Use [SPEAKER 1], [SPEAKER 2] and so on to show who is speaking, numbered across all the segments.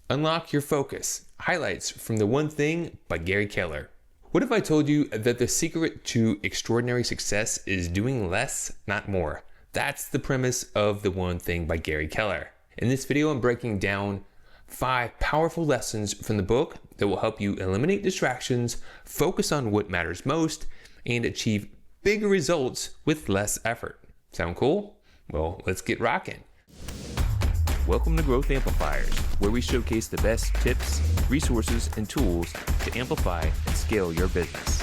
[SPEAKER 1] Unlock Your Focus, highlights from The One Thing by Gary Keller. What if I told you that the secret to extraordinary success is doing less, not more? That's the premise of The One Thing by Gary Keller. In this video, I'm breaking down 5 powerful lessons from the book that will help you eliminate distractions, focus on what matters most, and achieve bigger results with less effort. Sound cool? Well, let's get rocking.
[SPEAKER 2] Welcome to Growth Amplifiers, where we showcase the best tips, resources, and tools to amplify and scale your business.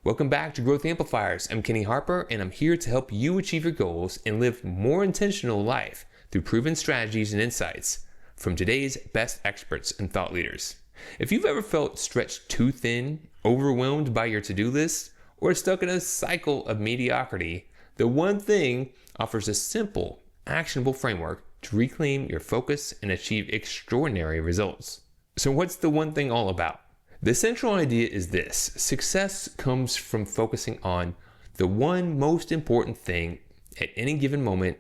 [SPEAKER 1] Welcome back to Growth Amplifiers. I'm Kenny Harper, and I'm here to help you achieve your goals and live a more intentional life through proven strategies and insights from today's best experts and thought leaders. If you've ever felt stretched too thin, overwhelmed by your to-do list, or stuck in a cycle of mediocrity, The One Thing offers a simple, actionable framework to reclaim your focus and achieve extraordinary results. So what's The One Thing all about? The central idea is this: success comes from focusing on the one most important thing at any given moment,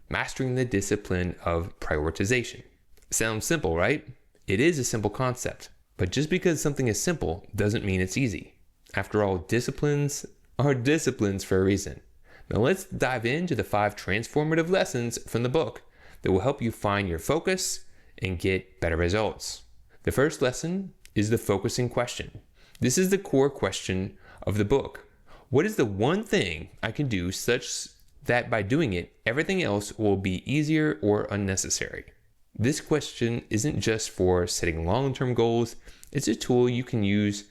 [SPEAKER 1] mastering the discipline of prioritization. Sounds simple, right? It is a simple concept, but just because something is simple doesn't mean it's easy. After all, disciplines are disciplines for a reason. Now let's dive into the 5 transformative lessons from the book that will help you find your focus and get better results. The first lesson is the focusing question. This is the core question of the book. What is the one thing I can do such that by doing it, everything else will be easier or unnecessary? This question isn't just for setting long-term goals. It's a tool you can use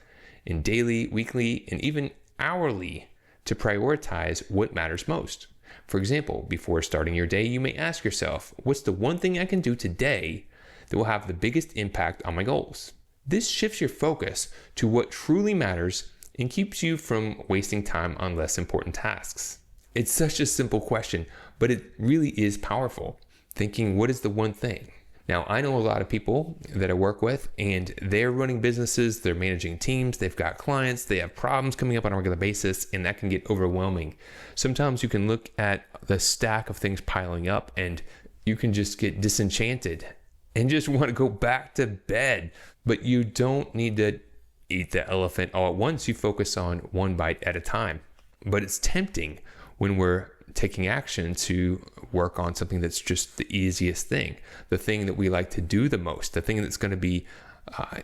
[SPEAKER 1] in daily, weekly, and even hourly to prioritize what matters most. For example, before starting your day, you may ask yourself, what's the one thing I can do today that will have the biggest impact on my goals? This shifts your focus to what truly matters and keeps you from wasting time on less important tasks. It's such a simple question, but it really is powerful. Thinking, what is the one thing? Now, I know a lot of people that I work with, and they're running businesses, they're managing teams, they've got clients, they have problems coming up on a regular basis, and that can get overwhelming. Sometimes you can look at the stack of things piling up and you can just get disenchanted and just want to go back to bed. But you don't need to eat the elephant all at once. You focus on one bite at a time. But it's tempting when we're taking action to work on something that's just the easiest thing, the thing that we like to do the most, the thing that's going to be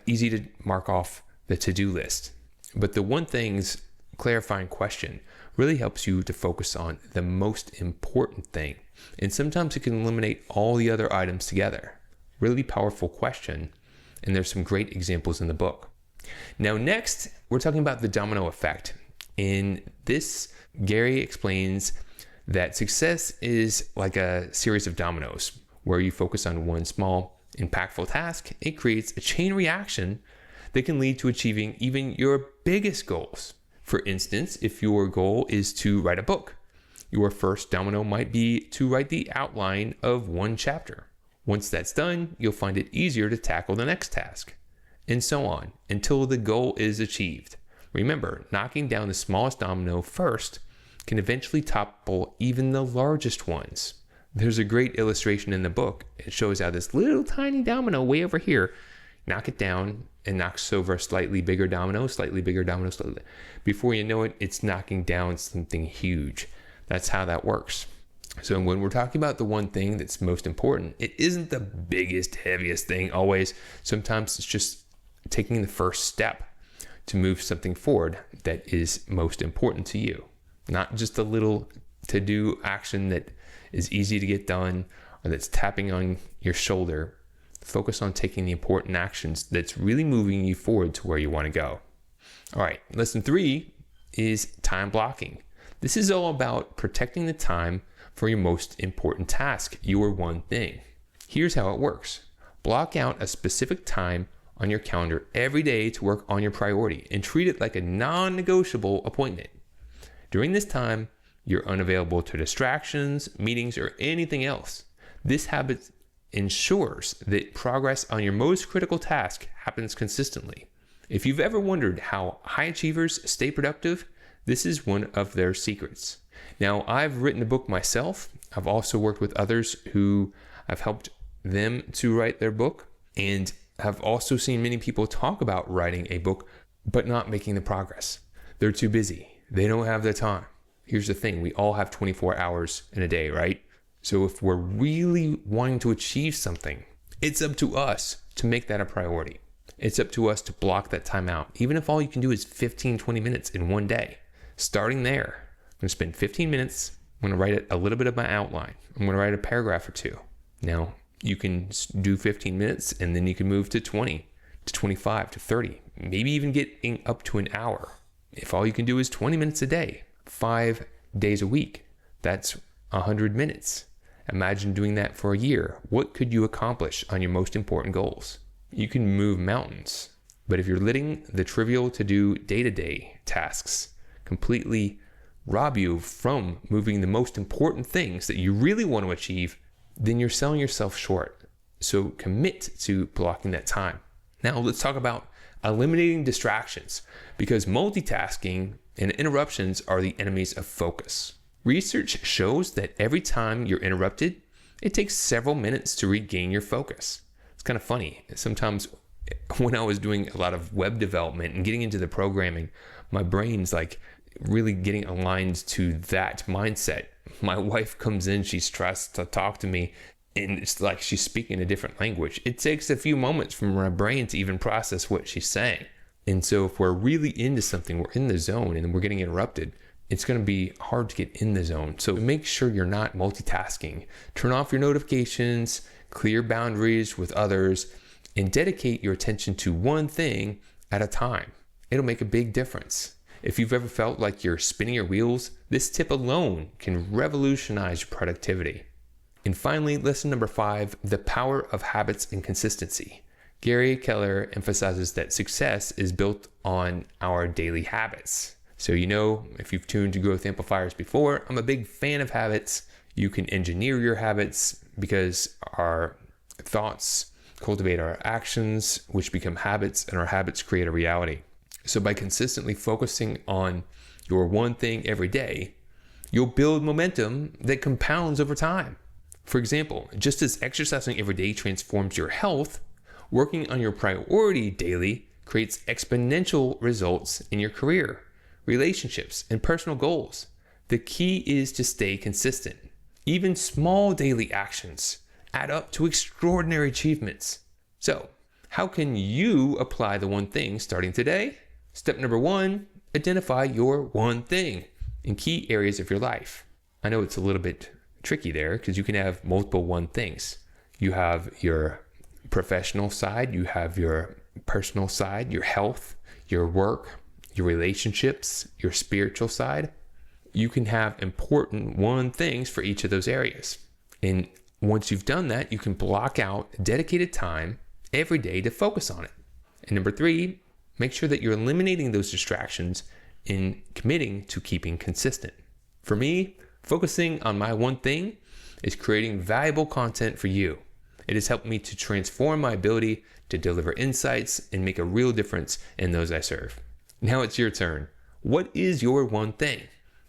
[SPEAKER 1] easy to mark off the to-do list. But the one thing's clarifying question really helps you to focus on the most important thing. And sometimes it can eliminate all the other items together. Really powerful question. And there's some great examples in the book. Now, next, we're talking about the domino effect. In this, Gary explains that success is like a series of dominoes where you focus on one small, impactful task. It creates a chain reaction that can lead to achieving even your biggest goals. For instance, if your goal is to write a book, your first domino might be to write the outline of one chapter. Once that's done, you'll find it easier to tackle the next task, and so on until the goal is achieved. Remember, knocking down the smallest domino first can eventually topple even the largest ones. There's a great illustration in the book. It shows how this little tiny domino way over here, knock it down and knocks over a slightly bigger domino, slightly bigger domino, slightly. Before you know it, it's knocking down something huge. That's how that works. So when we're talking about the one thing that's most important, it isn't the biggest, heaviest thing always. Sometimes it's just taking the first step to move something forward that is most important to you. Not just a little to-do action that is easy to get done or that's tapping on your shoulder. Focus on taking the important actions that's really moving you forward to where you want to go. All right, lesson 3 is time blocking. This is all about protecting the time for your most important task, your one thing. Here's how it works. Block out a specific time on your calendar every day to work on your priority and treat it like a non-negotiable appointment. During this time, you're unavailable to distractions, meetings, or anything else. This habit ensures that progress on your most critical task happens consistently. If you've ever wondered how high achievers stay productive, this is one of their secrets. Now, I've written a book myself. I've also worked with others who I've helped them to write their book, and have also seen many people talk about writing a book, but not making the progress. They're too busy. They don't have the time. Here's the thing. We all have 24 hours in a day, right? So if we're really wanting to achieve something, it's up to us to make that a priority. It's up to us to block that time out. Even if all you can do is 15, 20 minutes in one day. Starting there, I'm going to spend 15 minutes. I'm going to write a little bit of my outline. I'm going to write a paragraph or two. Now, you can do 15 minutes and then you can move to 20, to 25, to 30, maybe even getting up to an hour. If all you can do is 20 minutes a day, 5 days a week, that's 100 minutes. Imagine doing that for a year. What could you accomplish on your most important goals? You can move mountains, but if you're letting the trivial to do day-to-day tasks completely rob you from moving the most important things that you really want to achieve, then you're selling yourself short. So commit to blocking that time. Now let's talk about eliminating distractions, because multitasking and interruptions are the enemies of focus. Research shows that every time you're interrupted, it takes several minutes to regain your focus. It's kind of funny. Sometimes when I was doing a lot of web development and getting into the programming, my brain's like really getting aligned to that mindset. My wife comes in, she's stressed to talk to me, and it's like she's speaking a different language. It takes a few moments for my brain to even process what she's saying. And so if we're really into something, we're in the zone and we're getting interrupted, it's going to be hard to get in the zone. So make sure you're not multitasking. Turn off your notifications, clear boundaries with others, and dedicate your attention to one thing at a time. It'll make a big difference. If you've ever felt like you're spinning your wheels, this tip alone can revolutionize your productivity. And finally, lesson number 5, the power of habits and consistency. Gary Keller emphasizes that success is built on our daily habits. So, if you've tuned to Growth Amplifiers before, I'm a big fan of habits. You can engineer your habits because our thoughts cultivate our actions, which become habits, and our habits create a reality. So by consistently focusing on your one thing every day, you'll build momentum that compounds over time. For example, just as exercising every day transforms your health, working on your priority daily creates exponential results in your career, relationships, and personal goals. The key is to stay consistent. Even small daily actions add up to extraordinary achievements. So, how can you apply the one thing starting today? Step number 1, identify your one thing in key areas of your life. I know it's a little bit tricky there because you can have multiple one things. You have your professional side, you have your personal side, your health, your work, your relationships, your spiritual side. You can have important one things for each of those areas. And once you've done that, you can block out dedicated time every day to focus on it. And number 3, make sure that you're eliminating those distractions and committing to keeping consistent. For me, focusing on my one thing is creating valuable content for you. It has helped me to transform my ability to deliver insights and make a real difference in those I serve. Now it's your turn. What is your one thing?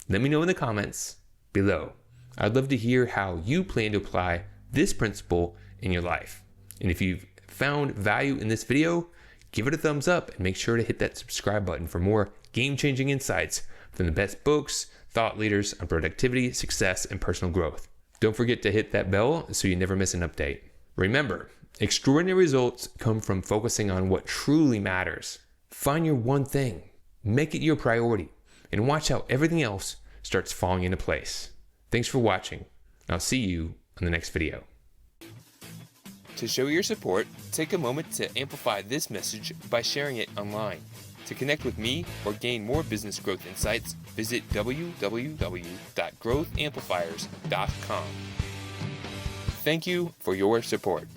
[SPEAKER 1] Let me know in the comments below. I'd love to hear how you plan to apply this principle in your life. And if you've found value in this video, give it a thumbs up and make sure to hit that subscribe button for more game-changing insights from the best books, thought leaders on productivity, success, and personal growth. Don't forget to hit that bell so you never miss an update. Remember, extraordinary results come from focusing on what truly matters. Find your one thing, make it your priority, and watch how everything else starts falling into place. Thanks for watching. I'll see you on the next video. To show your support, take a moment to amplify this message by sharing it online. To connect with me or gain more business growth insights, visit www.growthamplifiers.com. Thank you for your support.